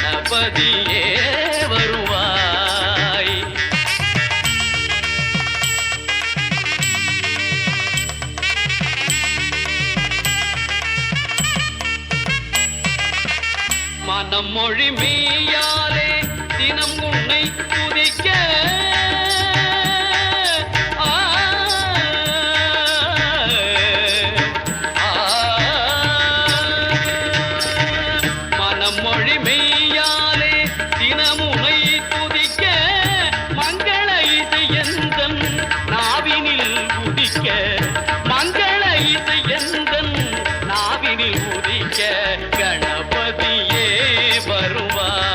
கணபதியே வருவாய். மனம் மொழி மெய்யாலே தினம் உன்னை துதிக்க மனம் மொழி மெய்யாலே தினம் உன்னை துதிக்க மங்கள இசை எந்தன் நாவினில் உதிக்க மங்கள இசை எந்தன் நாவினில் உதிக்க கணபதியே வருவாய்.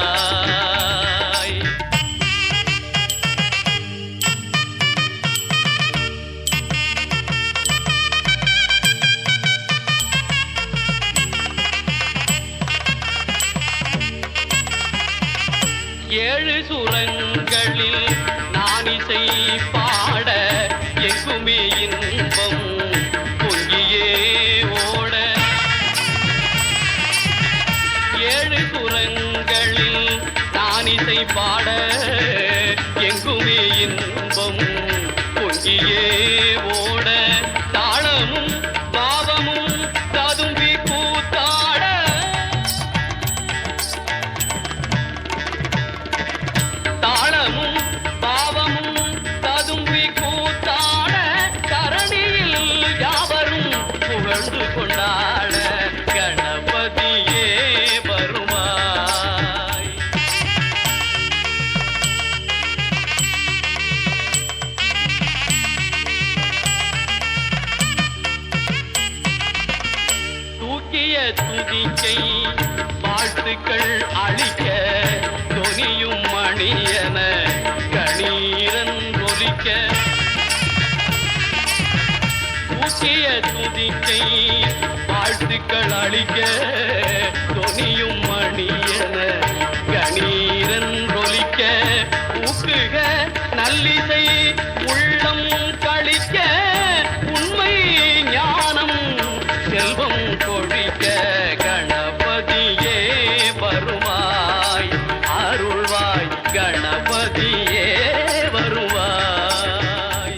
ஏழு சுரங்களில் நான் இசை பாட எங்குமே இன்பம் பொங்கியே ஓட. ஏழு சுரங்களில் நான் இசை பாட எங்குமே இன்பம் பொங்கியே ஓட. தாளமும் பாவமும் ததும்பி கூத்தாட தாளமும் பாவமும் ததும்பி கூத்தாட தரணியில் யாவரும் புகழ்ந்து கொண்டாட கணபதியே வருவாய். தூக்கிய துதிக்கை வாழ்த்துக்கள் அளிக்க தொனியும் மணியன கணீரன் ஒலிக்க. தூக்கிய துதிக்கை வாழ்த்துக்கள் அளிக்க தொனியும் மணியன கணீரன் ஒலிக்க. ஊக்குக நல்லிசை உள்ளம் கழிக்க உண்மை ஞானம் செல்வம் கொழிக்க கணபதியே வருவாய் அருள்வாய் கணபதியே வருவாய்.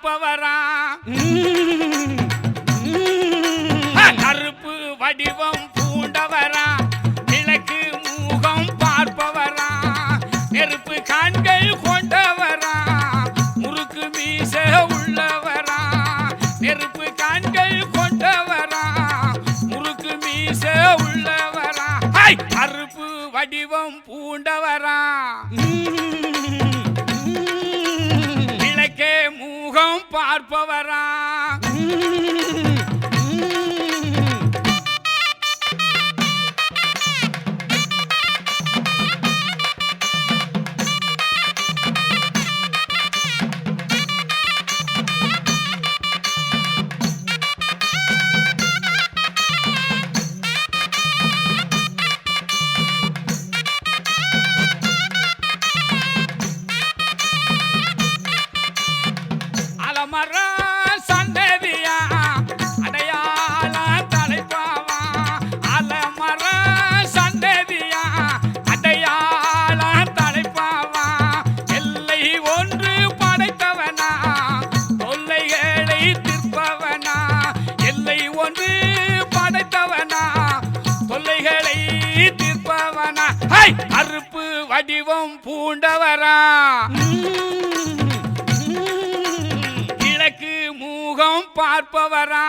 பார்ப்பவரா கருப்பு வடிவம் பூண்டவரா கிழக்கு முகம் பார்ப்பவரா நெருப்பு கண்கள் கொண்டவரா முறுக்கு மீச உள்ளவரா நெருப்பு கண்கள் கொண்டவரா முறுக்கு மீச உள்ளவரா கருப்பு வடிவம் பூண்டவரா கிழக்கே முகம் பார்ப்பவரா சந்ததியா அடையாள தலைப்பாவா அலமர சந்ததியா அடையாள தலைப்பாவா எல்லை ஒன்று படைத்தவனா தொல்லைகளை தீர்ப்பவனா எல்லை ஒன்று படைத்தவனா தொல்லைகளை தீர்ப்பவனா கருப்பு வடிவம் பூண்டவரா கிழக்கு முகம் பார்ப்பவரா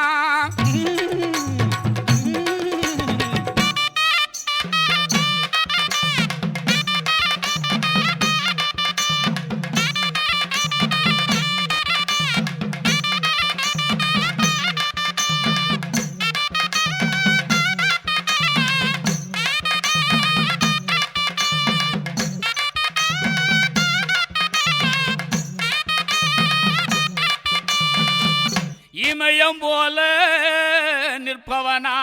இமயம் போல நிற்பவனா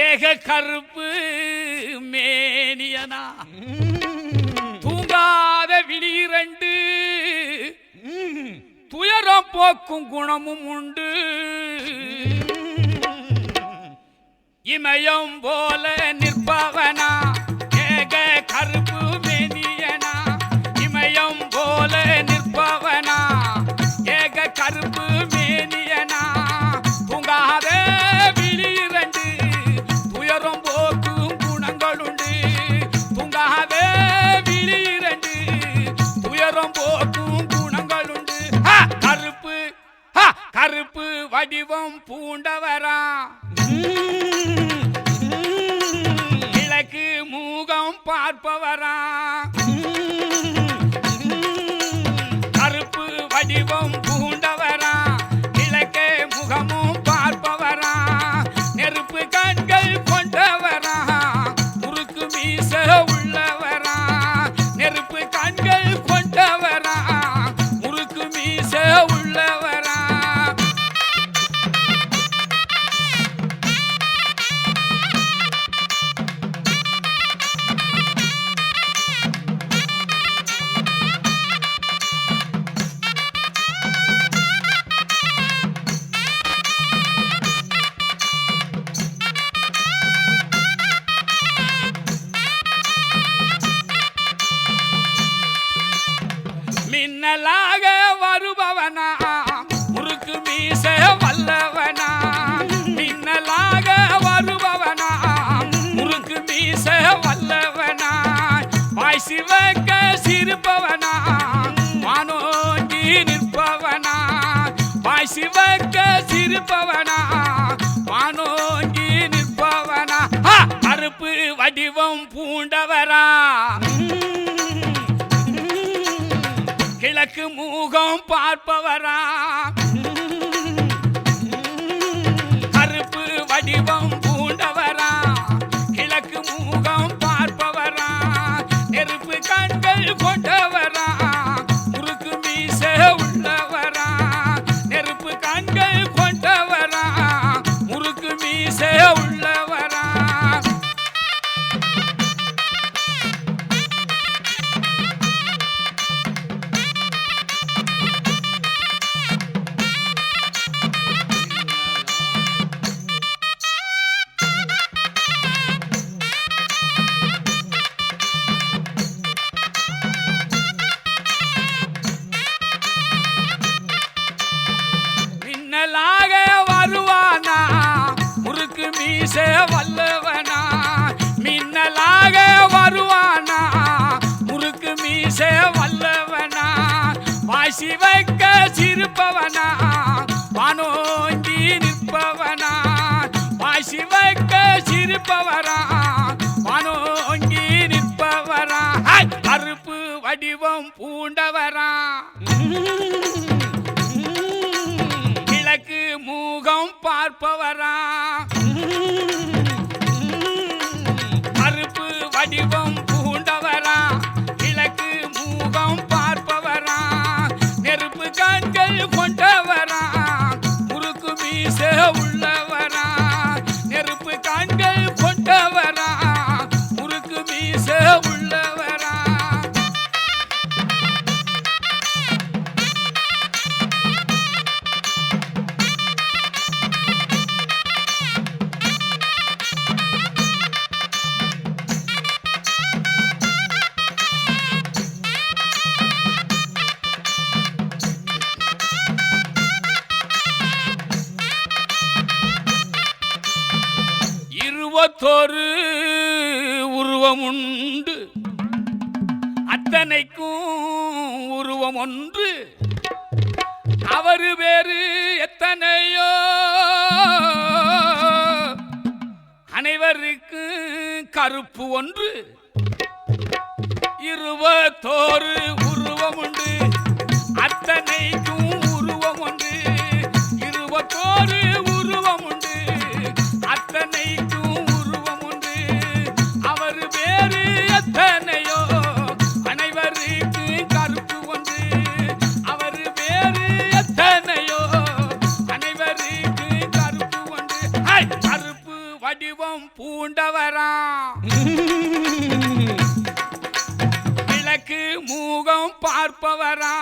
ஏக கருப்பு மேனியனா தூங்காத விழிரண்டு துயரம் போக்கும் குணமும் உண்டு இமயம் போல நிற்பவனா ஏக கருப்பு மேனியனா இமயம் போல நிற்பவனா ஏக கருப்பு மேனியனா தூங்காத விழிரண்டு துயரம் போக்கும் குணங்களுண்டு தூங்காத விழிரண்டு துயரம் போக்கும் குணங்களுண்டு கருப்பு கருப்பு வடிவம் பூண்டவரா கிழக்கு முகம் பார்ப்பவரா கருப்பு வடிவம் பூண்டவரா கிழக்கே முகமும் பார்ப்பவரா நெருப்பு கண்கள் கொண்டவரா முறுக்கு மீச உள்ளவரா நெருப்பு கண்கள் கொண்டவரா முறுக்கு மீச உள்ளவரா மின்னலாக வருபவனா முறுக்கு மீச வல்லவனா மின்னலாக வருபவனா முறுக்கு மீச வல்லவனா வாய் சிவக்க சிரிப்பவனா வானோங்கி நிற்பவனா வாய் சிவக்க சிரிப்பவனா வானோங்கி நிற்பவனா கருப்பு வடிவம் பூண்டவரா கிழக்கு முகம் பார்ப்பவரா கருப்பு வடிவம் பூண்டவரா கிழக்கு முகம் பார்ப்பவரா நெருப்பு கண்கள் கொண்டவரா முறுக்கு மீச உள்ளவரா நெருப்பு கண்கள் கொண்டவரா முறுக்கு மீச உள்ளவரா வாசி வைக்க சிரிப்பவனா வானோங்கி நிற்பவனா வாசி வைக்க சிரிப்பவரா வானோங்கி நிற்பவரா கருப்பு வடிவம் பூண்டவரா கிழக்கு மூகம் பார்ப்பவரா கருப்பு வடிவம் பூண்டவரா கிழக்கு மூகம் பார்ப்பவரா நெருப்பு கண்கள் கொண்டவரா முறுக்கு மீச உள்ளவரா நெருப்பு கண்கள் கொண்டவரா முறுக்கு மீச உள்ளவரா இருபத்தொரு உருவம் உண்டு அத்தனைக்கும் உருவம் ஒன்று அவரு வேறு எத்தனையோ அனைவருக்கு கருப்பு ஒன்று இருபத்தோரு உருவம் உண்டு அத்தனைக்கும் உருவம் ஒன்று இருபத்தோரு உருவம் உண்டு அத்தனைக்கும் உருவம் உண்டு அவர் வேறு எத்தனையோ அனைவருக்கு கருப்பு ஒன்று அவர் வேறு எத்தனையோ அனைவருக்கு கருப்பு ஒன்று கருப்பு வடிவம் பூண்டவரா கிழக்கு மூகம் பார்ப்பவரா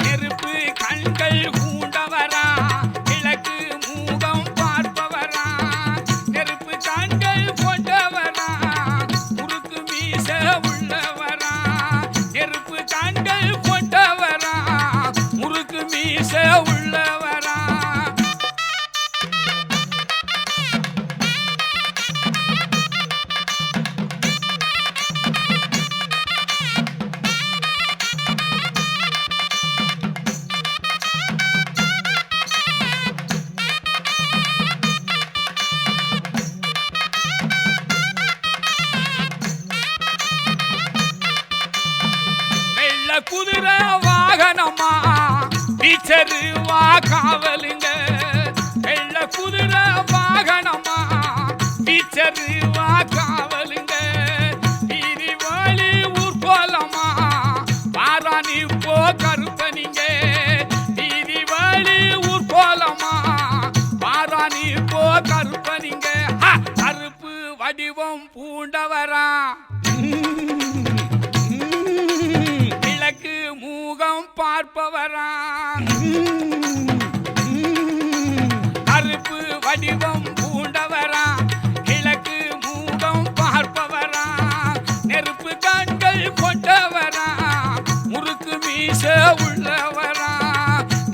நெருப்பு கண்கள் பூண்டவரா கிழக்கு மூகம் பார்ப்பவரா நெருப்பு கண்கள் கொண்டவரா முறுக்கு மீச உள்ளவரா நெருப்பு கண்கள் கொண்டவரா முறுக்கு மீச உள்ளவரா குதிரை வாகனமா டீச்சரு வா காவலுங்க வெள்ள குதிரை வாகனமா டீச்சரு வா காவலுங்க வீதி வாழி ஊர்கோலமா வாராணி போ கருப்பனிங்க வீதி வாழி ஊர்கோலமா வாராணி போ கருப்பனிங்க கருப்பு வடிவம் பூண்டவரா கிழக்கு மூகம் பார்ப்பவரா கருப்பு வடிவம் பூண்டவரா கிழக்கு மூகம் பார்ப்பவரா நெருப்பு கண்கள் கொண்டவரா முறுக்கு மீச உள்ளவரா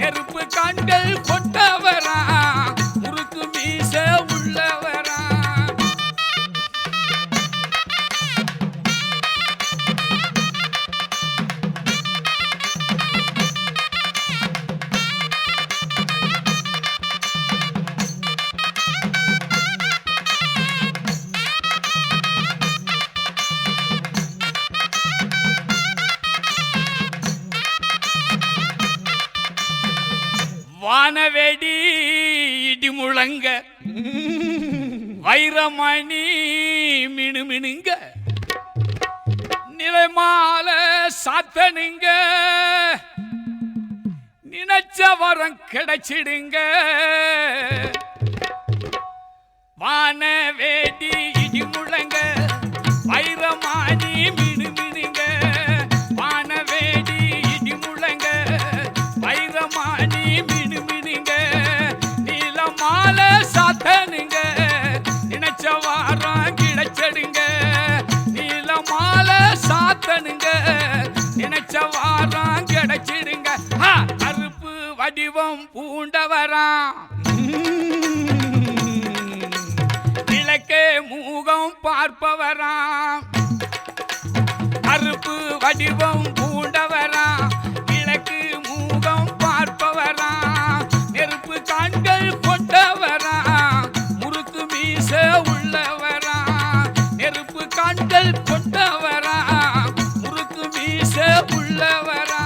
நெருப்பு கண்கள் கொண்டவரா முறுக்கு மீச உள்ளவரா வானவேடி இடி முழங்க வைரமணி மினுமினுங்க நிலைமால சாத்தனுங்க நினைச்ச வரம் கிடைச்சிடுங்க வானவேடி இடி முழங்க வைரமணி மினுமினுங்க வானவேடி இடி முழங்க வைரமணி மினுமினுங்க நீலமால சாத்தனுங்க நினைச்ச வாரம் கிடைச்சடுங்க நீலமால சாத்தனுங்க நினைச்ச வாரம் கிடைச்சிடுங்க கருப்பு வடிவம் பூண்டவரா கிழக்கே மூகம் பார்ப்பவரா கருப்பு வடிவம் பூண்டவரா கிழக்கு மூகம் பார்ப்பவரா நெருப்பு கண்கள் கொண்டவரா முறுக்கு மீச உள்ளவரா நெருப்பு கண்கள் கொண்டவரா முறுக்கு மீச உள்ளவரா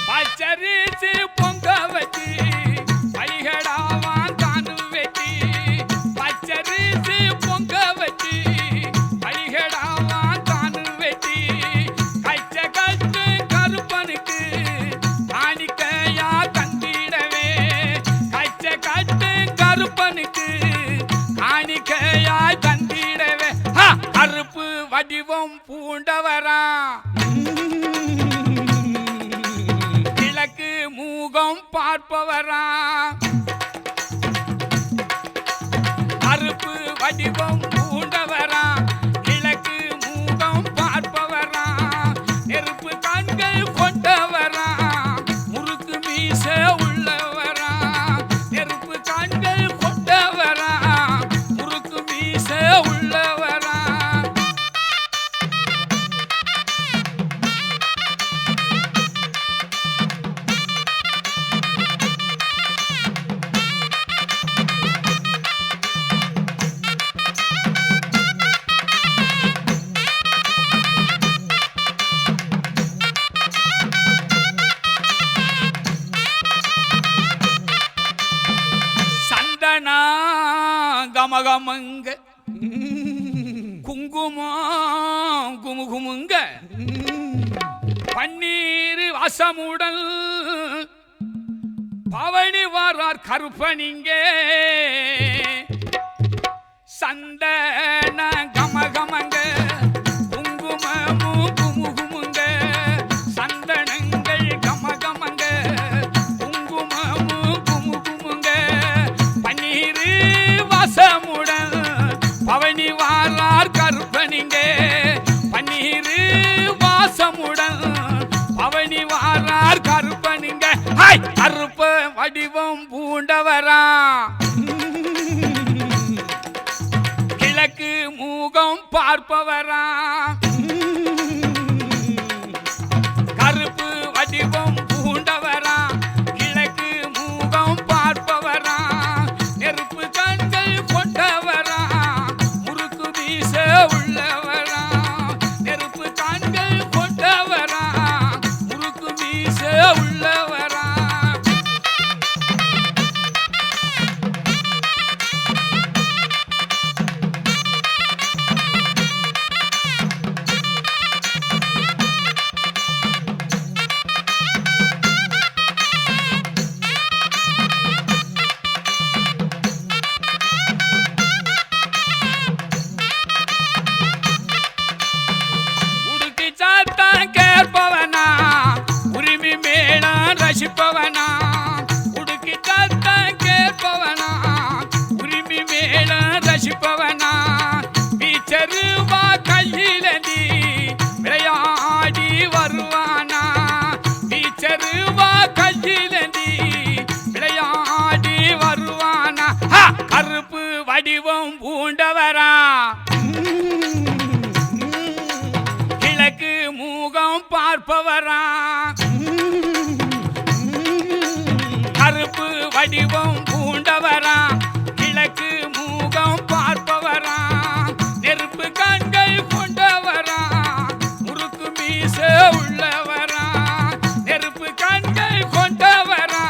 பச்சரிசி பொங்க வச்சு பலிகடாவான் தானு வெட்டி பச்சரிசி பொங்க வச்சு பலிகடாவான் தானு வெட்டி கச்ச கட்டு கருப்பனுக்கு காணிக்கையா தந்திடவே கச்ச கட்டு கருப்பனுக்கு காணிக்கையா தந்திடவே கருப்பு வடிவம் பூண்டவரா கிழக்கு மூகம் பார்ப்பவரா கருப்பு வடிவம் பூண்டவரா கிழக்கு மூகம் பார்ப்பவரா நெருப்பு கண்கள் கொண்டவரா முறுக்கு மீச உள்ளவரா நெருப்பு கண்கள் கொண்டவரா முறுக்கு மீச உள்ளவரா சந்தனா கமகமங்க குங்குமம் குமுகுமுங்க பன்னீர் வாசமுடல் பவனி வாரார் கருப்பனிங்க சந்தன கமகமங்க குங்குமமும் குமுகுமுங்க சந்தனங்கள் கமகமங்க குங்குமமும் குமுகுமுங்க பன்னீர் வாசமுடன் பவனி வாரார் கருப்பனிங்க பன்னீர் வாசமுடன் பவனி வாரார் கருப்பனிங்க கருப்ப வடிவம் பூண்டவரா கிழக்கு மூகம் பார்ப்பவரா கருப்பு வடிவம் பூண்டவரா கிழக்கு மூகம் பார்ப்பவரா நெருப்பு கண்கள் கொண்டவரா முறுக்கு வீச உள்ளவரா நெருப்பு கண்கள் கொண்டவரா முறுக்கு வீச உள்ளவரா உடுக்கி சாத்தான் கேட்பவனா உரிமை மேளம் ரசிப்பவனா உடுக்கி சாத்தான் கேட்பவனா உரிமை மேளம் ரசிப்பவனா பீச்சருவா கையிலடி விளையாடி வருவானா பீச்சருவா கையிலடி விளையாடி வருவானா கருப்பு வடிவம் பூண்டவரா கிழக்கு மூகம் பார்ப்பவரா கருப்பு வடிவம் பூண்டவரா கிழக்கு மூகம் பார்ப்பவரா நெருப்பு கண்கள் கொண்டவரா முறுக்கு மீச உள்ளவரா நெருப்பு கண்கள் கொண்டவரா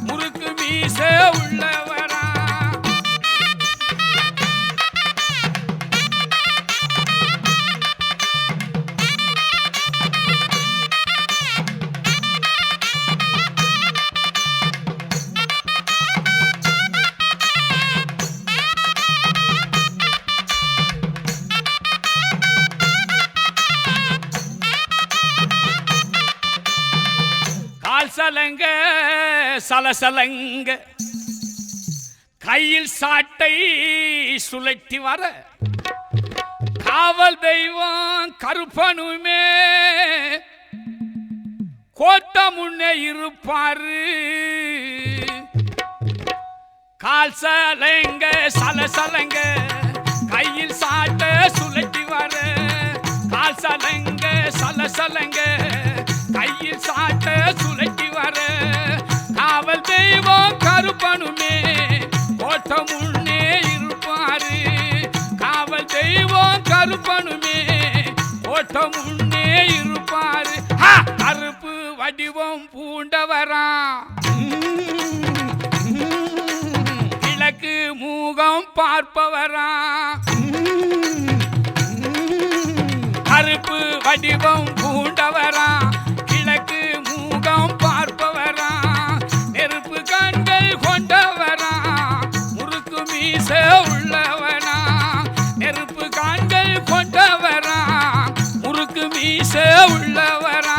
முறுக்கு மீச உள்ளவரா கால் சலங்க சலசலங்க கையில் சாட்டை சுழட்டி வர காவல் தெய்வம் கருப்பனுமே கோட்டை முன்னே இருப்பாரு கால் சலங்க சலசலங்க கையில் சாட்டை சுழட்டி வர கால் சலங்க சலசலங்க கையில் சாட்டை சுழட்டி வர காவல் தெய்வம் கருப்பனுமே கோட்டை முன்னே இருப்பாரு காவல் தெய்வம் கருப்பனுமே கோட்டை முன்னே இருப்பாரு கருப்பு வடிவம் பூண்டவரா கிழக்கு மூகம் பார்ப்பவரா கருப்பு வடிவம் பூண்டவரா கிழக்கு மூகம் பார்ப்பவரா நெருப்பு கண்கள் கொண்டவரா முறுக்கு மீச உள்ளவனா நெருப்பு கண்கள் கொண்டவரா முறுக்கு மீச உள்ளவரா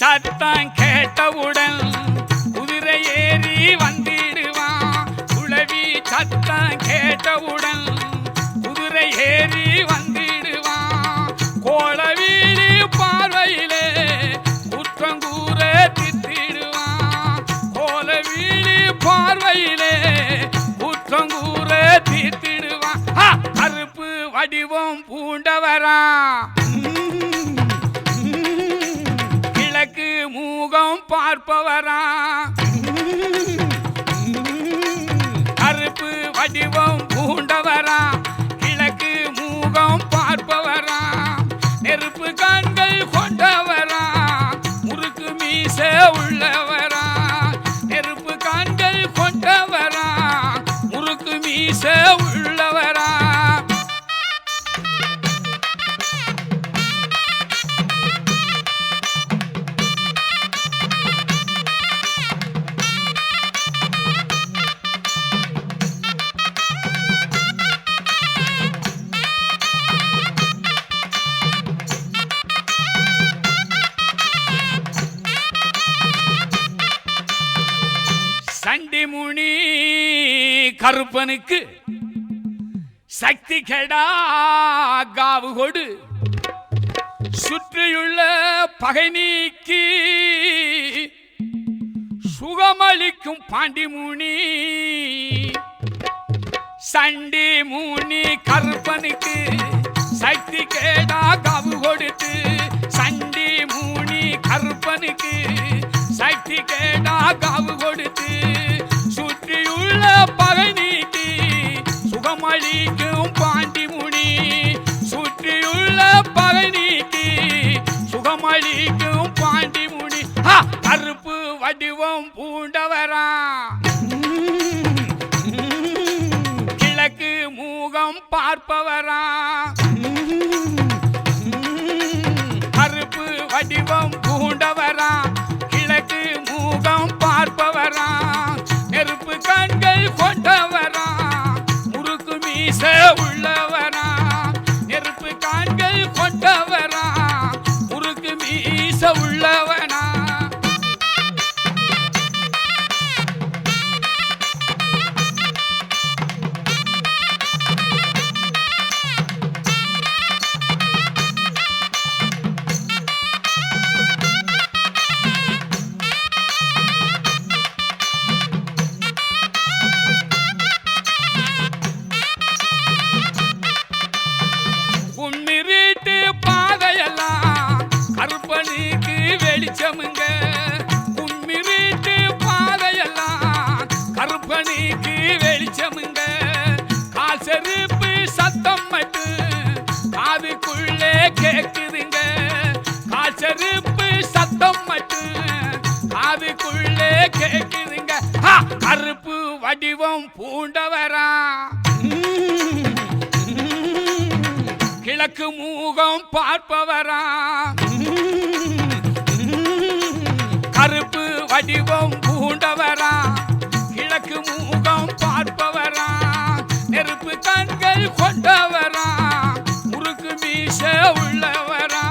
சத்தம் கேட்டவுடன் குதிரை ஏறி வந்திடுவான் குளவி சத்தம் கேட்டவுடன் குதிரை ஏறி வந்திடுவான் கோல வீடு பார்வையிலே குற்றங்கூற தித்திடுவான் கோல வீடு பார்வையிலே குற்றங்கூற தித்திடுவான் கருப்பு வடிவம் பூண்டவரா கிழக்கு மூகம் பார்ப்பவரா கருப்பு வடிவம் பூண்டவரா கிழக்கு மூகம் பார்ப்பவரா நெருப்பு கண்கள் கொண்டவரா முறுக்கு மீச உள்ளவரா நெருப்பு கண்கள் கொண்டவரா முறுக்கு மீச உள்ளவரா சண்டி முனி கருப்பனுக்கு சக்தி கெடா காவு கொடு சுற்றியுள்ள பகை நீக்கி சுகமளிக்கும் பாண்டிமுனி சண்டி முனி கருப்பனுக்கு சக்தி கேடா காவு கொடுத்து சண்டி முனி கருப்பனுக்கு சக்தி கேடா காவு கொடுத்து சுற்றியுள்ள பகை நீக்கி சுகமளிக்கும் பாண்டிமுனி சுற்றியுள்ள பகை நீக்கி சுகமளிக்கும் பாண்டிமுனி கருப்பு வடிவம் பூண்டவரா கிழக்கு மூகம் பார்ப்பவரா கருப்பு வடிவம் பூண்டவரா கிழக்கு மூகம் பார்ப்பவரா நெருப்பு கண்கள் கொண்டவரா முறுக்கு மீச உள்ளவரா நெருப்பு கண்கள் கொண்டவரா முறுக்கு மீச உள்ளவனா உன்னிருட்டு பாதையெல்லாம் கருப்பனுக்கு வெளிச்சமுங்க உன்னிருட்டு பாதையெல்லாம் கருப்பனுக்கு வெளிச்சமுங்க கால் செருப்பு சத்தம் மட்டும் காதுக்குள்ளே கேக்குதுங்க கால் செருப்பு சத்தம் மட்டும் காதுக்குள்ளே கேக்குதுங்க கருப்பு வடிவம் பூண்டவரா கிழக்கு மூகம் பார்ப்பவரா கருப்பு வடிவம் பூண்டவரா கிழக்கு மூகம் பார்ப்பவரா நெருப்பு கண்கள் கொண்டவரா முறுக்கு மீச உள்ளவரா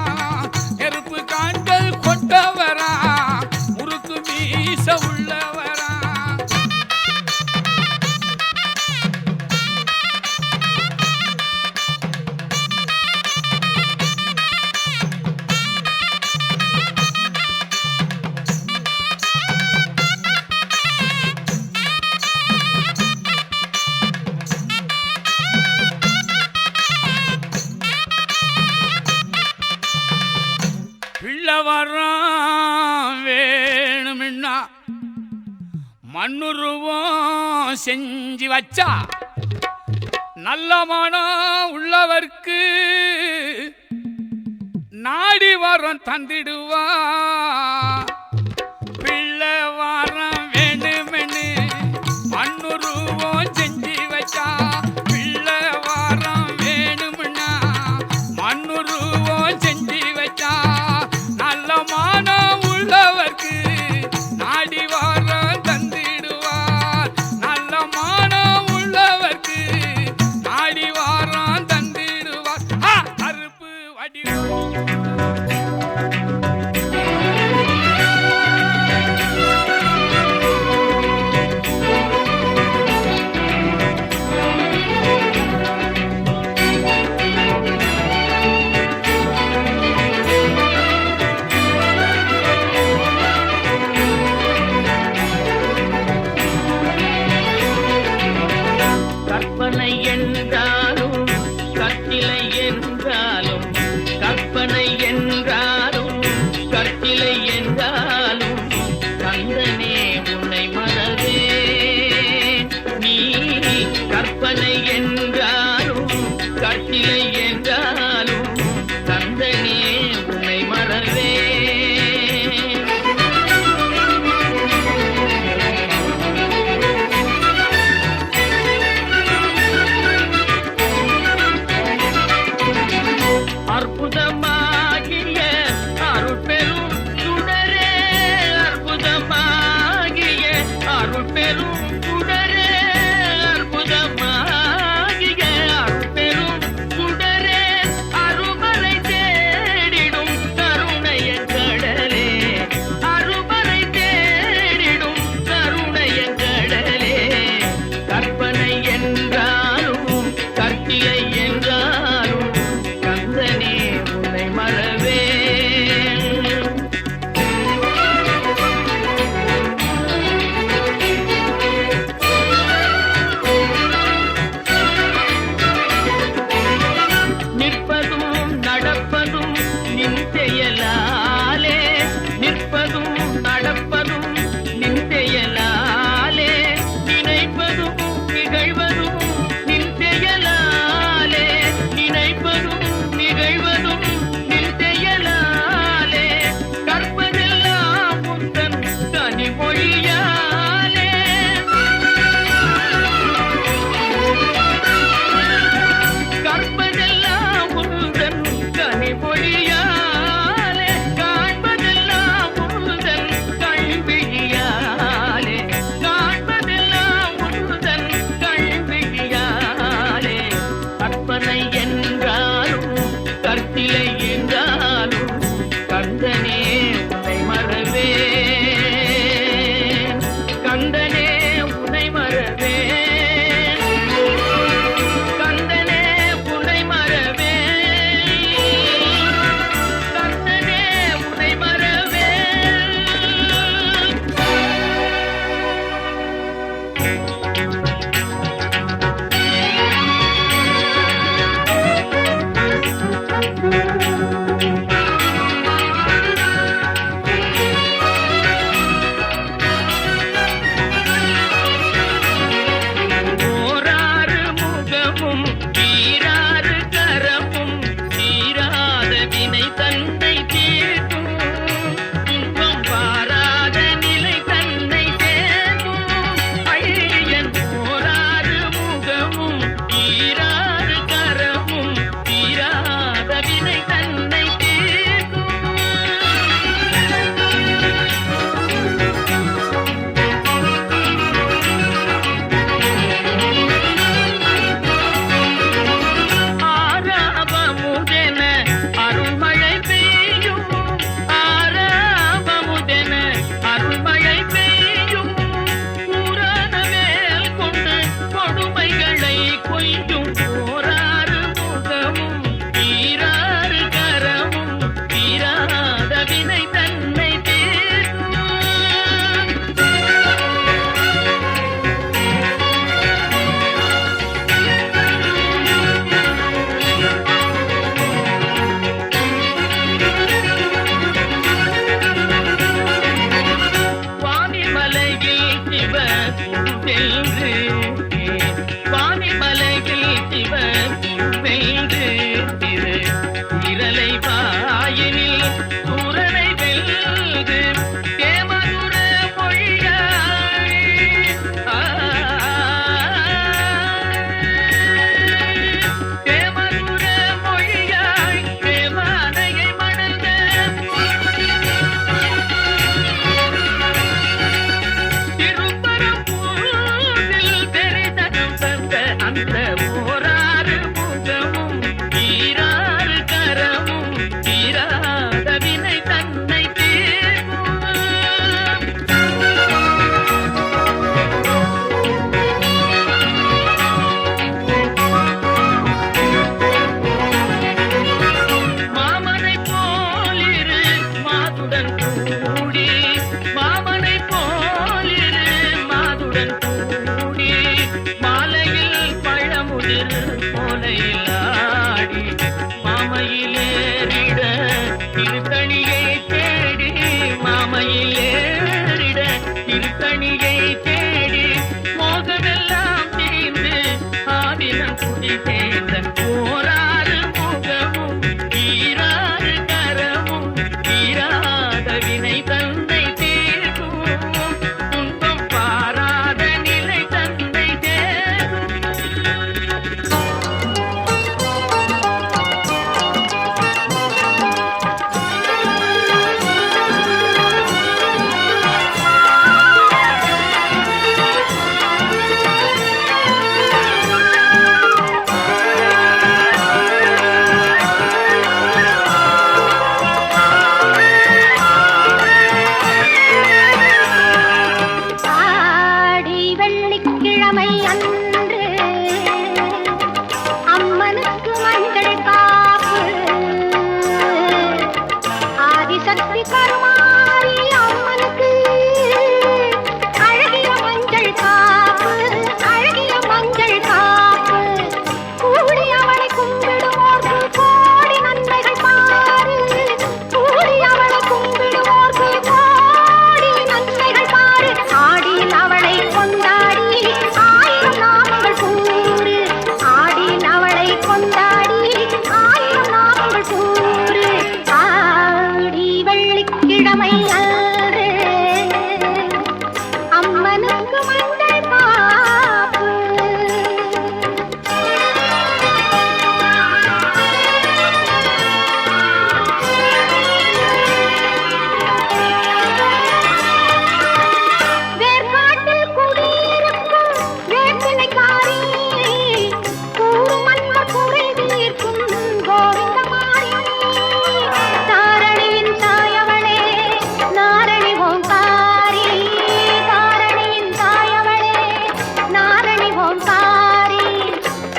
நெருப்பு கண்கள் கொண்டவரா முறுக்கு மீச உள்ளவரா பிள்ளவரம் வேணும்னா மண்ணுருவம் செஞ்சு வச்சா நல்ல மனம் உள்ளவர்க்கு நாடி வரம் தந்திடுவா பிள்ளை வரம் வேணுமென்னு மண்ணுருவம் செஞ்சு வச்சா பிள்ளை வரம் வேணும்னா மண்ணுருவம் செஞ்சு வச்சா நல்ல மனம் உள்ளவர்க்கு நாடி வாரம் தந்திடுவார் நல்ல மனம் உள்ளவர்க்கு நாடி வாரம் தந்திடுவார் கருப்பு வடிவம் அந்த ஓராறு முகமும் ஈராறு கரமும் தீராத வினை தன்னை தீர்க்கும். மாமனை போலிரு மாதுடன் கூடி மாமனை போலிரு மாதுடன் கூடி மாலையில் பழமுதிர் போலையில் ஆடி மாமையிலேறிட திருத்தணியை தேடி மாமையிலேறிட திருத்தணியை தேடி மோகமெல்லாம் தீர்ந்து ஆதினம் குடி சேர்ந்த ஓராறு முகமும் ஈராறு கரமும் தீராத வினை தன்னை தீர்க்கும். துன்பம் பாராத நிலை தன்னை தேர்க்கும். ஆடி வெள்ளிக்கிழமை அன்று அம்மனுக்கு மஞ்சள் காப்பு ஆதிசக்தி கருமாரி அம்மனுக்கு அழகிய மஞ்சள் காப்பு அழகிய மஞ்சள் காப்பு கூடி அவளை கும்பிடுவோர்க்கு கோடி நன்மைகள் பாரு கூடி அவளை கும்பிடுவோர்க்கு கோடி நன்மைகள் பாரு ஆடியில் அவளை கொண்டாடி ஆயிரம் நாமங்கள் கூறு ஆடியில் அவளை கொண்டாடி ஆயிரம் நாமங்கள் கூறு ஆடி வெள்ளிக்கிழமை அன்று அம்மனுக்கு மஞ்சள் காப்பு. வேர்காட்டில் குடியிருக்கும் வேப்பிலைக்காரி கூறும் அன்பர் குறை தீர்க்கும் கோவிந்தமாரி தாரணியின் தாயவளே நாரணி ஓங்காரி தாரணியின் தாயவளே நாரணி ஓங்காரி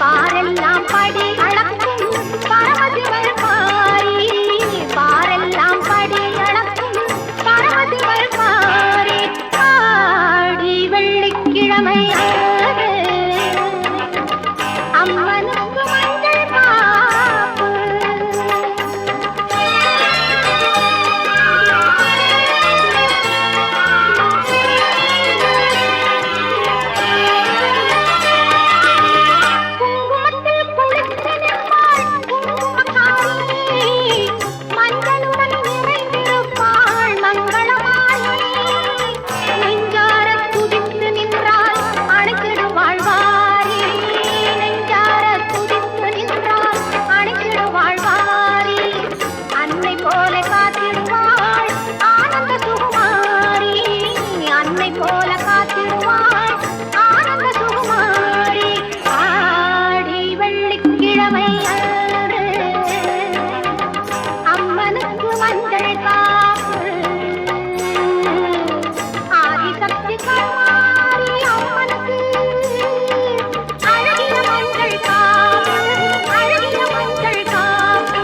பாரெல்லாம் படி அளக்கும் பரமசிவள் பாரி பாரெல்லாம் படி அளக்கும் பரமசிவள் பாரி ஆடி வெள்ளிக்கிழமை அன்று அம்மனுக்கு மஞ்சள் காப்பு. குங்குமத்தில் குளித்து நிற்பாள் குங்குமக்காரி மஞ்சளுடன் நிறைந்திருப்பாள் மங்களமாயி நெஞ்சார துதித்து நின்றாள் அணைத்திடுவாள் வாரி நெஞ்சார துதித்து நின்றாள் அணைத்திடுவாள் வாரி அன்னை போல காத்திடுவாள் ஆனந்த சுகுமாரி அன்னை போல காத்திடுவாள் ஆனந்த சுகுமாரி ஆடி வெள்ளிக்கிழமை அன்று அம்மனுக்கு மஞ்சள் காப்பு ஆதிசக்தி கருமாரி அம்மனுக்கு அழகிய மஞ்சள் காப்பு அழகிய மஞ்சள் காப்பு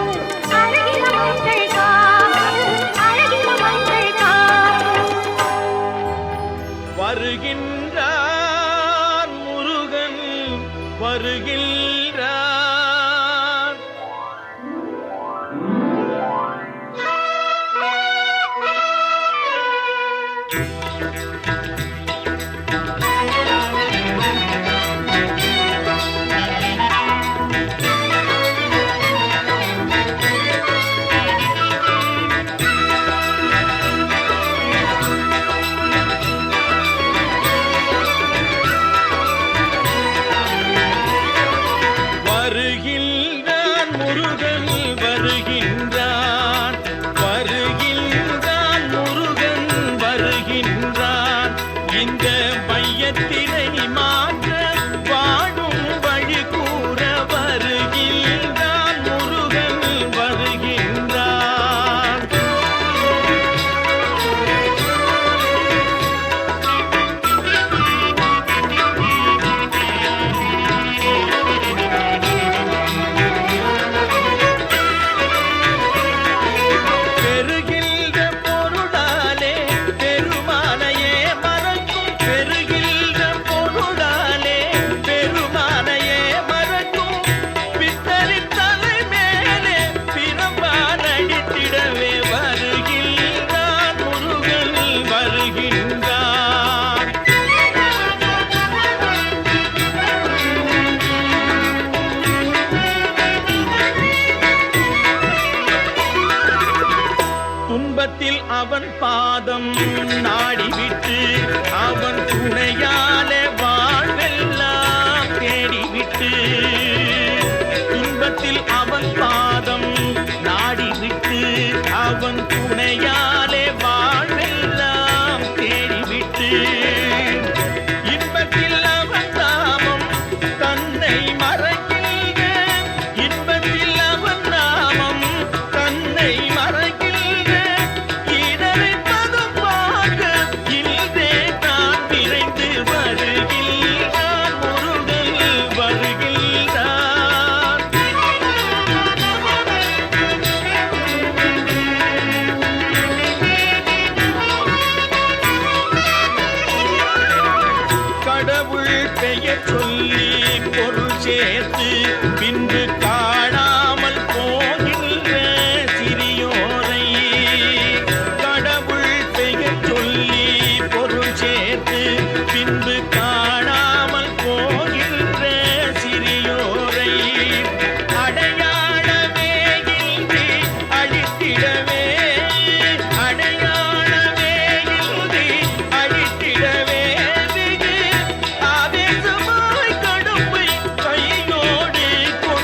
அழகிய மஞ்சள் காப்பு அழகிய மஞ்சள் காப்பு. வருகின்றான் முருகன் வருகின்றான். பெயர் சொல்லி பொருள் சேர்த்து பின்பு காணாமல் போகின்ற சிறியோரை கடவுள் பெயர் சொல்லி பொருள் சேர்த்து பின்பு காணாமல் போகின்ற சிறியோரை அடையாளமே இன்றி அழித்திடவே அடையாளமே இன்றி அழித்திடவே வெகு ஆவேசமாய் கடுமை கையோடு கொண்டு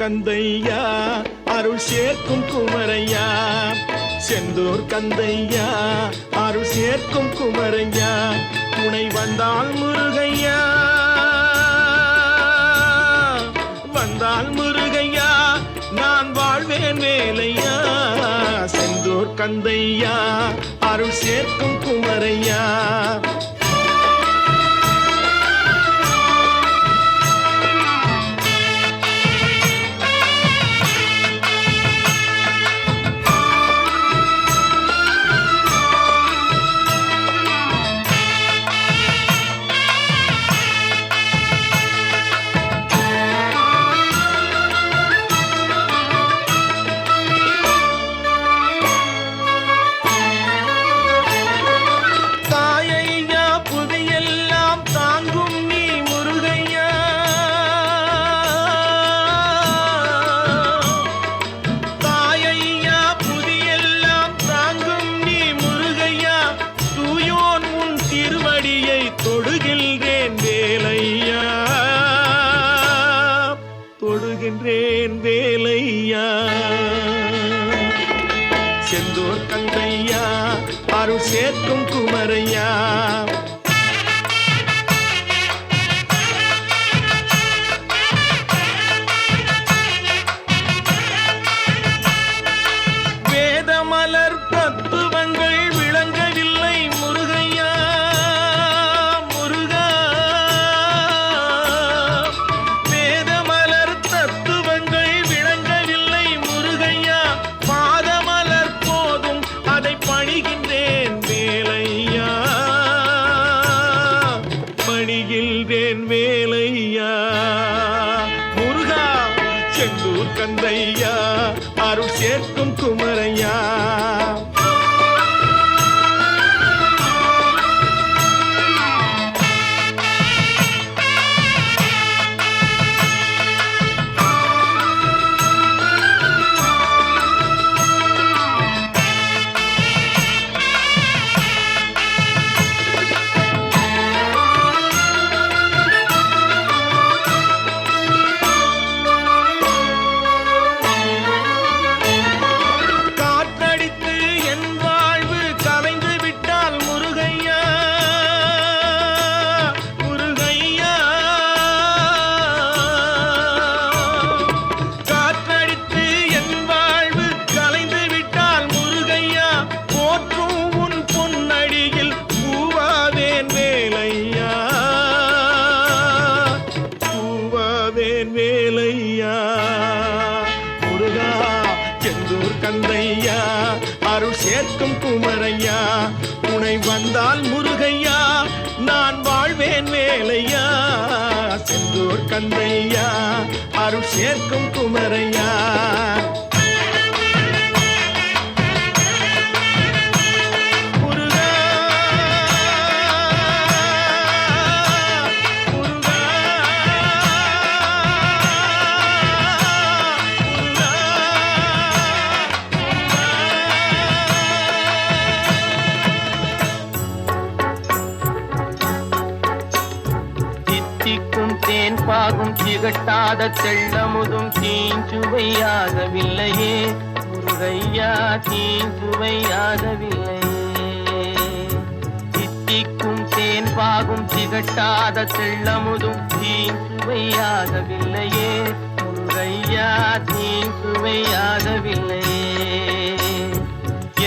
கந்தையா அருள் சேர்க்கும் குமரையா, செந்தூர் கந்தையா அருள் சேர்க்கும் குமரையா, துணை வந்தால் முருகையா, வந்தால் முருகையா நான் வாழ்வேன் வேலையா, செந்தூர் கந்தையா அருள் சேர்க்கும் குமரையா. தொடுகின்றேன் வேலையா, தொடுகின்றேன் வேலையா, செந்தூர் கந்தையா அருள் சேர்க்கும் குமரையா. வேதமலர் தத்துவங்கள் விளங்கவில்லை முருகையா, முருகா, வேதமலர் தத்துவங்கள் விளங்கவில்லை முருகையா, பாதமலர் போதும் அதை பணிகின்றேன் வேலையா, பணிகின்றேன் வேலையா, முருகா, செந்தூர் கந்தையா அருள் சேர்க்கும் குமரையா. வேலையா, முருகா, செந்தூர் கந்தையா அருள் சேர்க்கும் குமரையா, துணை வந்தால் முருகையா நான் வாழ்வேன் வேலையா, செந்தூர் கந்தையா அருள் சேர்க்கும் குமரையா. தேன் பாகும் திகட்டாத தெள்ளமுதும் தீஞ்சுவையாகவில்லையே முருகையா, தீஞ்சுவையாகவில்லையே, தித்திக்கும் தேன் பாகும் திகட்டாத தெள்ளமுதும் தீஞ்சுவையாகவில்லையே முருகையா, தீஞ்சுவையாகவில்லையே,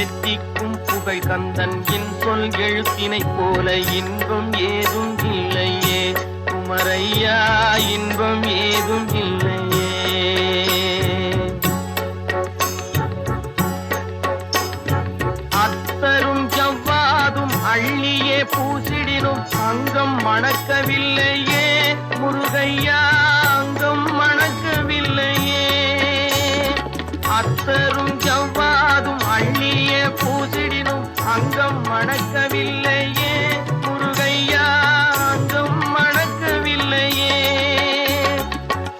எத்திக்கும் புகழ் கந்தன் என் சொல் எழுத்தினை போல இன்பம் ஏதும் இல்லையே குமரையா, இன்பம் ஏதும் இல்லையே, அத்தரும் ஜவ்வாதும் அள்ளியே பூசிடினும் அங்கம் மணக்கவில்லையே முருகையா, அங்கம் மணக்கவில்லையே, அத்தரும் ஜவ்வாதும் அள்ளியே பூசிடினும் அங்கம் மணக்கவில்லையே முருகையா, அங்கம் மணக்கவில்லையே,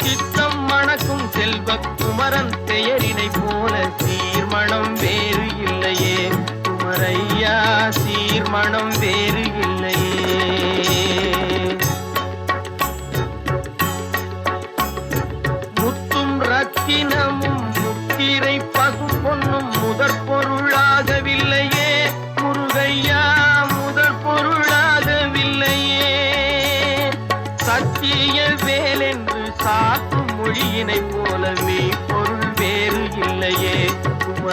சித்தம் மணக்கும் செல்வ குமரன் பெயரினை போல சீர்மணம் வேறு இல்லையே குமரையா, சீர்மணம் வேறு இல்லையே, முத்தும் ரத்த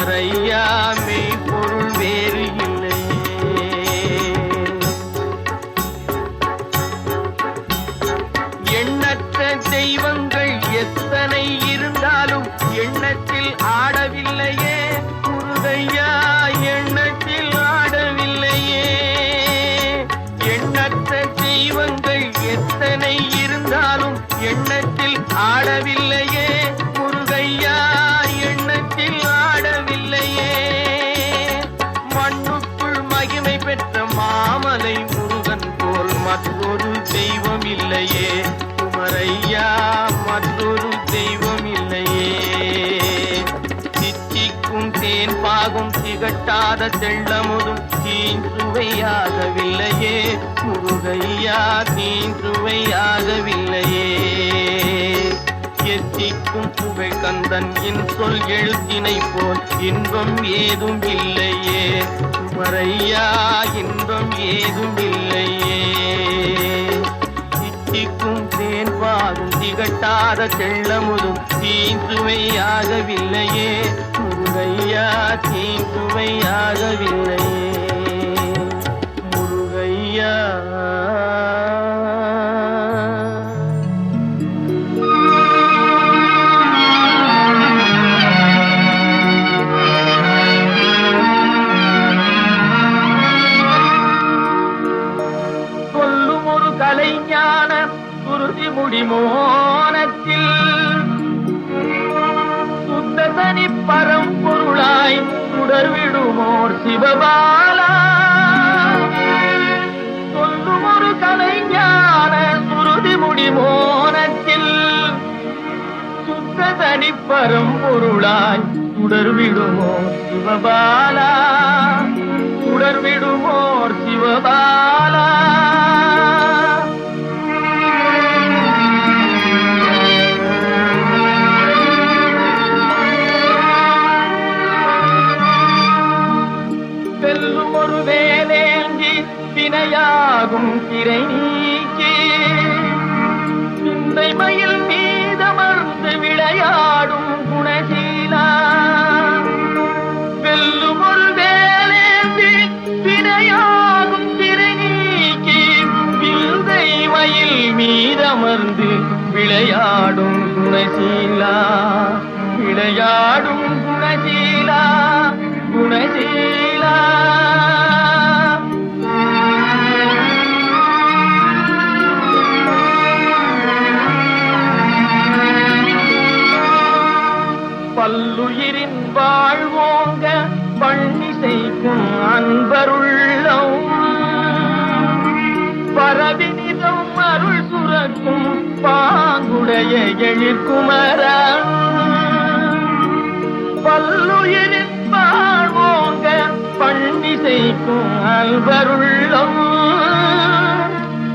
குமரையா மெய்ப்பொருள் வேறு இல்லையே. எண்ணற்ற தெய்வங்கள் எத்தனை இருந்தாலும் எண்ணத்தில் ஆடவில்லையே முருகையா, எண்ணத்தில் ஆடவில்லையே. எண்ணற்ற தெய்வங்கள் எத்தனை இருந்தாலும் எண்ணத்தில் ஆடவில்லையே முருகையா, எண்ணத்தில் ஆடவில்லையே. மண்ணுக்குள் மகிமை பெற்ற மாமலை முருகன் போல் மற்றொரு தெய்வம் இல்லையே குமரையா, மற்றொரு தெய்வம் இல்லையே. சித்திக்கும் தேன் பாகும் திகட்டாத தெள்ளமுதும் தீஞ்சுவையாகவில்லையே முருகையா, தீஞ்சுவையாகவில்லையே. எத்திக்கும் புகழ் கந்தன் என் சொல் எழுத்தினை போல் இன்பம் ஏதும் இல்லையே குமரையா, இன்பம் ஏதும் இல்லையே. சித்திக்கும் தேன் பாகும் திகட்டாத தெள்ளமுதும் தீஞ்சுவையாகவில்லையே முருகையா, தீஞ்சுவையாகவில்லையே முருகையா. சொல்லும் ஒரு கலைஞான குருதி முடிமோனத்தில் சுத்த தனி பரம்பொருளாய் சுடர்விடுமோர் சிவபாலா. சொல்லும் ஒரு கலைஞான குருதி முடிமோனத்தில் சுத்த தனி பரம்பொருளாய் சுடர்விடுமோர் சிவபாலா, சுடர்விடுமோர் சிவபாலா. செல்லும் ஒரு வேலேந்தி வினையாகும் திரை நீக்கி சிந்தை மயில் மீதமர்ந்து விளையாடும் குணசீலா. வெல்லும் ஒரு வேலேந்தி வினையாகும் திரை நீக்கி சிந்தை மயில் மீதமர்ந்து விளையாடும் குணசீலா, விளையாடும் குணசீலா, குணசீலா. பல்லுயிரின் வாழ்வோங்க பண்ணிசைக்கும் அன்பருள்ளம் பரவினிதம் அருள் சுரக்கும் பாங்குடைய எழிற்குமரா. பல்லுயிரின் வாழ்வோங்க பண்ணிசைக்கும் அன்பருள்ளம்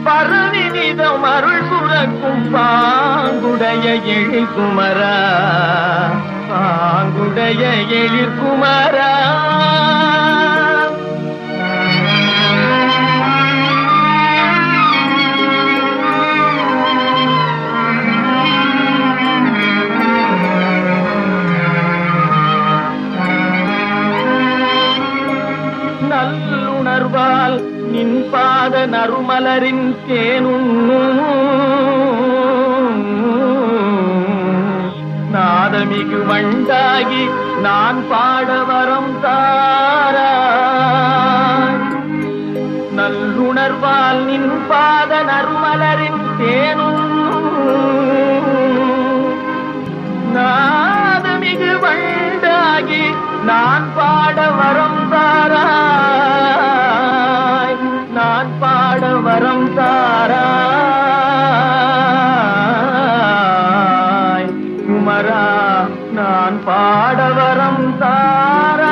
பரவினிதம் அருள் சுரக்கும் பாங்குடைய எழிற்குமரா, பாங்குடைய எழிற்குமரா. நல்லுணர்வால் நின் பாத நறுமலரின் தேனுண்ணும் நாதமிகு வண்டாகி நான் பாட வரம் தாராய். நல்லுணர்வால் நின் பாத நறுமலரின் தேனுண்ணும் நாதமிகு வண்டாகி நான் பாட வரம் தாராய், நான் பாட வரம் தாராய் குமரா, நான் பாட வரம் தாராய்.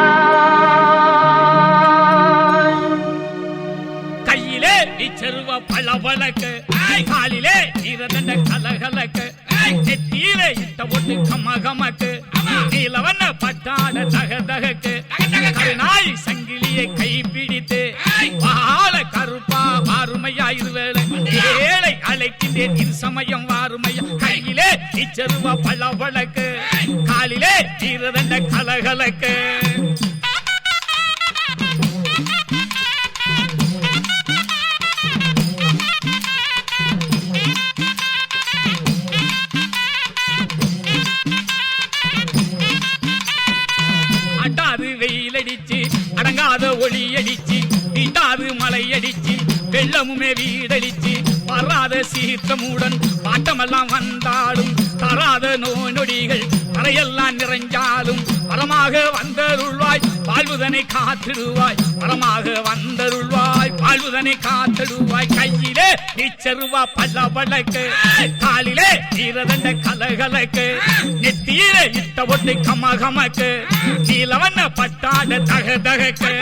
கையிலே இச்செருவ பளபளக்கு, காலிலே ஈரதண்ட கலகலக்கு, நெத்தியிலே இட்ட ஒட்டு கமகமக்கு, நீலவண்ண பட்டாட தகதகக்கு, கருநாய் சங்கிலியை கைப்பிடித்து வாழ கருப்பா வாருமையா இருவேளை ஏழை அழைக்கின்றேன் இரு சமயம் வாருமையா. கையிலே இச்செருவ பளபளக்கு, காலிலே ஈரதண்ட கலகலக்கு அட்டாது வெயில் அடிச்சு அடங்காத ஒளி அடிச்சு வீட்டாது மலை அடிச்சு வெள்ளமுமே வீடடிச்சு வராத சீற்றமுடன் பாட்டமெல்லாம் வந்தாலும் தராத நோய் நொடிகள் தரையெல்லாம் நிறைஞ்சாலும் வரமாக வந்தருள்வாய் வாழ்வுதனை காத்திடுவாய் வரமாக வந்தருள்வாய் வாழ்வுதனை காத்திடுவாய் கையிலே நீச்சருவா பல்ல பழக்கு காலிலே ஈரதண்ட கலகலக்கு நெத்தியிலே இட்ட ஒட்டு கமகமக்கு நீலவண்ண பட்டாட தக தகக்கு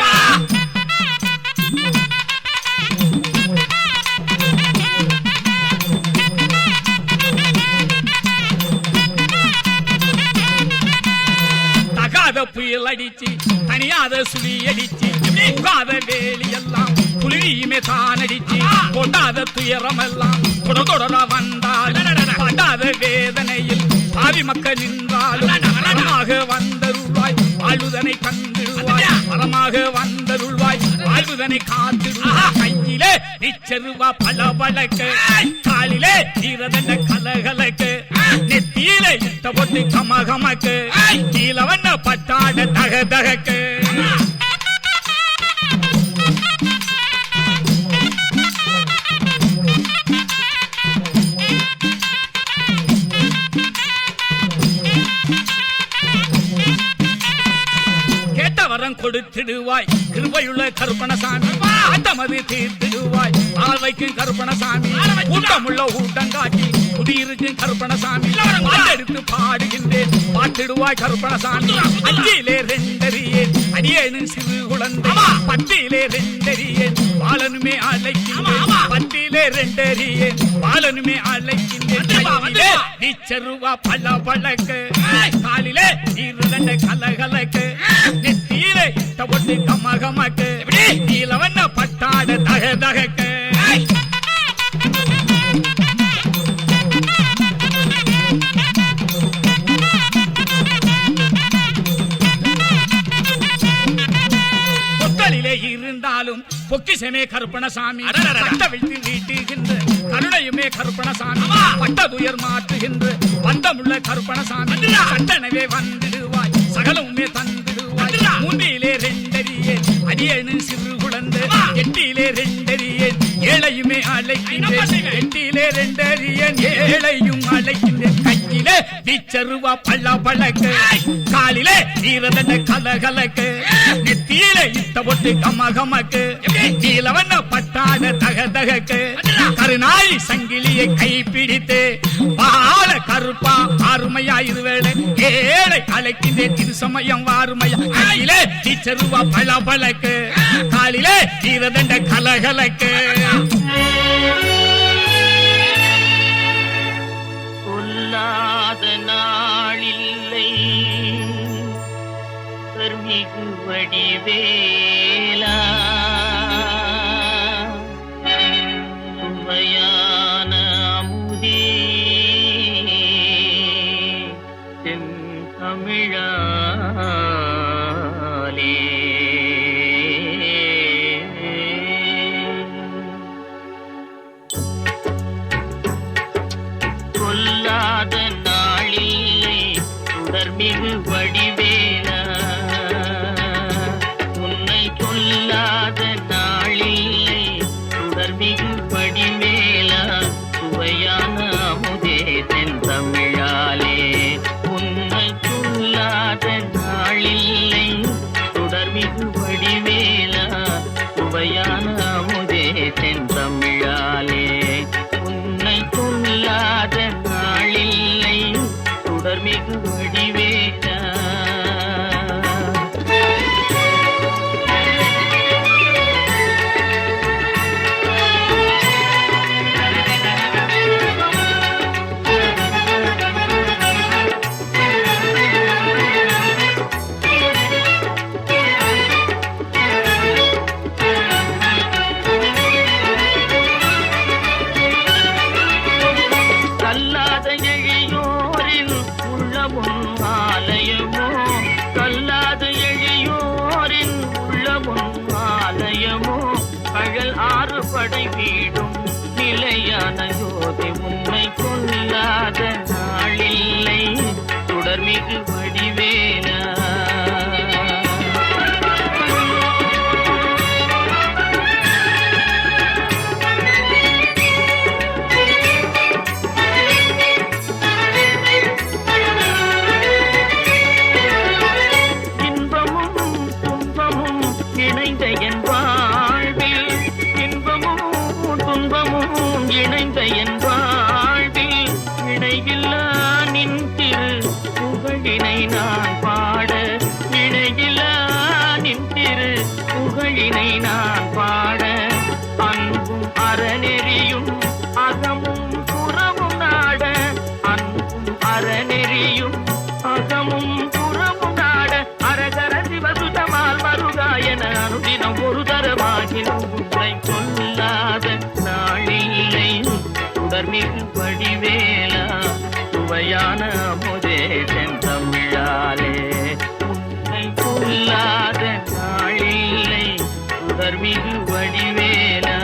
புயல் அடிச்சு தனியாத சுழி அடிச்சு உகாத வேலி எல்லாம் புலியுமே தான் அடிச்சு கொண்டாத துயரம் எல்லாம் தொடரா வந்தால் படாத வேதனையில் பாவி மக்கள் நின்றாலும் வரமாக வந்தருள்வாய் வாழ்வுதனை கண்டிடுவாய் வரமாக வந்தருள்வாய் வாழ்வுதனை காத்திடுவாய் கையிலே நிச்சருவா பல பழக்கு காலிலே ஈரதண்ட கலகலக்கு நெத்தியிலே இட்ட பொட்டு கமகமக்கு கீழவண்ண பட்டாட தக தகக்கு கேட்டவரம் கொடுத்திடுவாய் கிருபையுள்ள கருப்பணசாமி ஆட்டமது தீர்த்திடுவாய் ஆழ்வைக்கும் கருப்பணசாமி கூட்டமுள்ள ஊட்டங்காட்டி குடியிருக்கும் கருப்பணசாமி எடுத்து பாடுகின்றேன் பாட்டிடுவாய் கருப்பணசாமி அஞ்சிலே ரெண்டறியேன் அடியேனும் சிறு குழந்தை பட்டியிலே ரெண்டறியேன் பாலனுமே அழைக்கின்றேன் பட்டியிலே ரெண்டறியேன் பாலனுமே அழைக்கின்றேன் நீச்சருவா பல்ல பழக்கு காலிலே ஈரதண்ட கலகலக்கு நெத்தியிலே இட்ட ஒட்டு கமகமக்கு நீலவண்ண பட்டாட தக தகக்கு இருந்தாலும் பொக்கிசமே கருப்பணசாமி வைத்து வீட்டுகின்ற கருணையுமே கருப்பணசாமி பட்டதுயர் மாற்றுகின்ற பந்தமுள்ள கருப்பணசாமி சட்டனவே வந்திடுவாய் சகலமுமே தந்திடுவாய் மூன்றிலே ரெண்டறியே அடியேனும் சிறு குழந்தை எட்டிலே ரெண்டறியேன் ஏழையுமே அழைக்கின்றேன் எட்டிலே ரெண்டறியேன் ஏழையும் அழைக்கின்றேன் கையிலே வீச்சருவா பல்ல பழக்கு காலிலே ஈரதண்ட கலகலக்கு நெத்தியிலே இட்ட ஒட்டு கமகமக்கு நீலவண்ண பட்டாட தக தகக்கு கருநாய் சங்கிலியை கைப்பிடித்து பால கருப்பா ஆறுமையா இருவேளை ஏழை அழைக்கின்றேன் இது சமயம் வாருமையா கையிலே வீச்சருவா பல்ல பழக்கு காலிலே ஈரதண்ட கலகலக்கு சொல்லாத நாளில்லை கர்மிகு வடிவேலா சுவையான அமுதே தென் தமிழாலே சொல்லாத நாளில்லை சுடர்மிகு வடிவேலா உன்னை சொல்லாத நாளில்லை சுடர்மிகு வடிவேலா சுவையான அமுதே தென் தமிழாலே உன்னை சொல்லாத நாளில்லை சுடர்மிகு வடிவேலா சுவையான அமுதே தென் தமிழாலே உன்னை சொல்லாத நாளில்லை சுடர்மிகு வடிவேலா உன்னை கொல்லாத நாளில்லை சுடர்மிகு வடிவேலா. நான் பாட அன்பும் அறநெறியும் அகமும் புறமும் நாட, அன்பும் அறநெறியும் அகமும் புறமும் நாட, அரகர சிவசுதமால் மருகாயன அனுதினம் ஒரு தரமாகினும் உன்னை கொல்லாத நாளில்லை சுடர்மிகு வடிவேலா. சுவையான அமுதே செந்தமிழாலே உன்னை கொல்லாத நாளில்லை சுடர்மிகு வடிவேலா.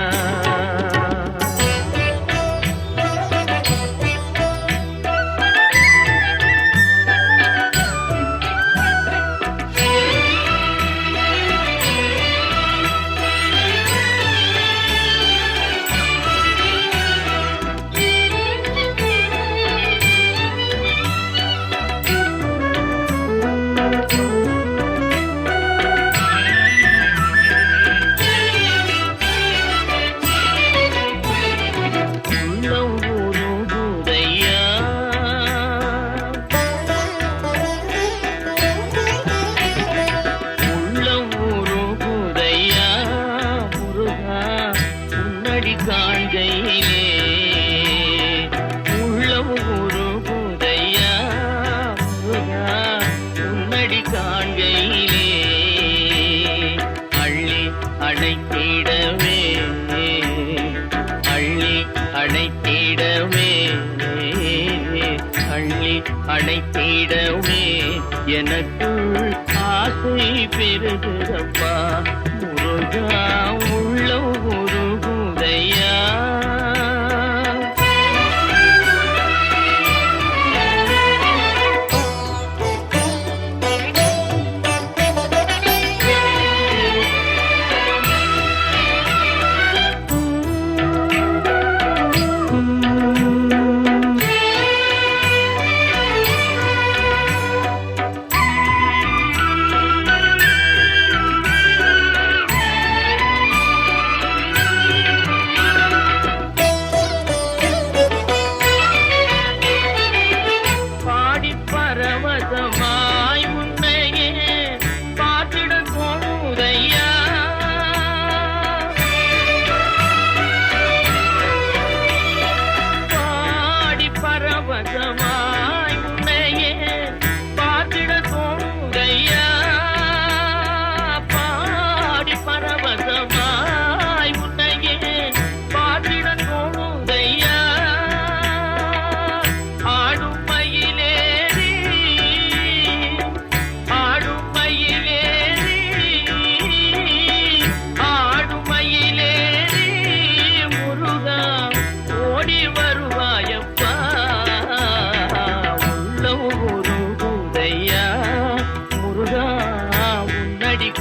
அழைத்திடவே எனக்குள் ஆசை பெருகிறப்பா முருகா உள்ள உருகுதையா.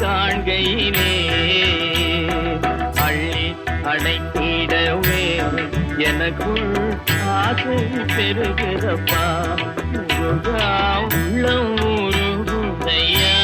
காண்கையிலே அள்ளி அழைத்திடவே எனக்குள் ஆசை பெருகிறப்பா முருகா உள்ளம் உருகுதையா.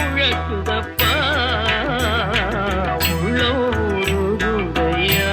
முழக்குதப்பா உள்ளம் உருகுதையா.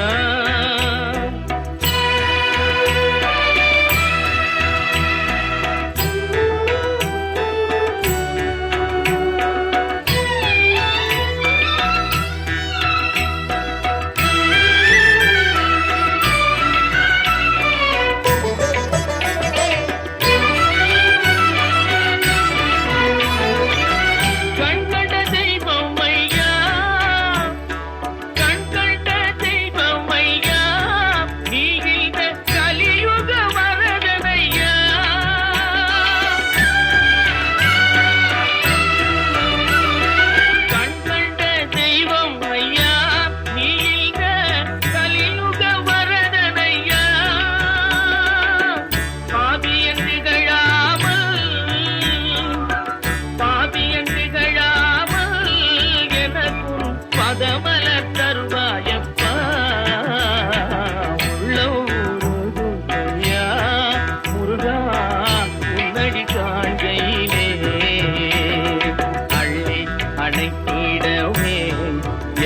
பதமலர் தருவாயப்பா உள்ளம் உருகுதையா. முருகா உன்னடி காண்கையிலே அள்ளி அணைத்திடவே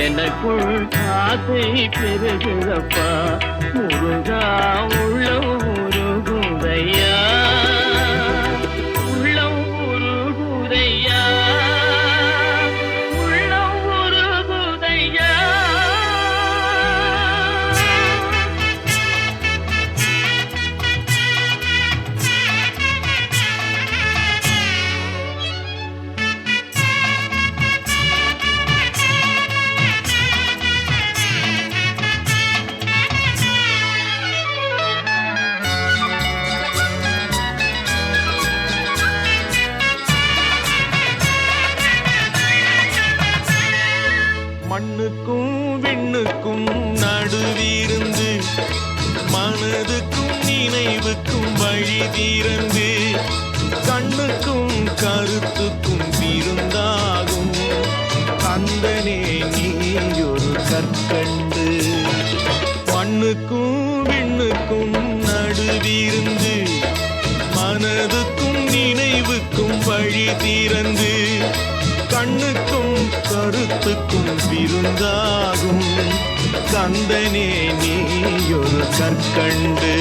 எனக்குள் ஆசை பெருகுதப்பா. முருகா உள்ளம் உருகுதையா உள்ளம் உருகுதையா. மண்ணுக்கும் விண்ணுக்கும் நடுவிருந்து மனதுக்கும் நினைவுக்கும் வழி தீரந்து கண்ணுக்கும் கருத்துக்கும் விருந்தாகும் கந்தனே நீயொரு கற்கண்டு. மண்ணுக்கும் விண்ணுக்கும் நடுவிருந்து மனதுக்கும் நினைவுக்கும் வழி தீரந்து கண்ணுக்கும் கருத்துக்கும் விருந்தாகும் கந்தனே நீயொரு கற்கண்டு.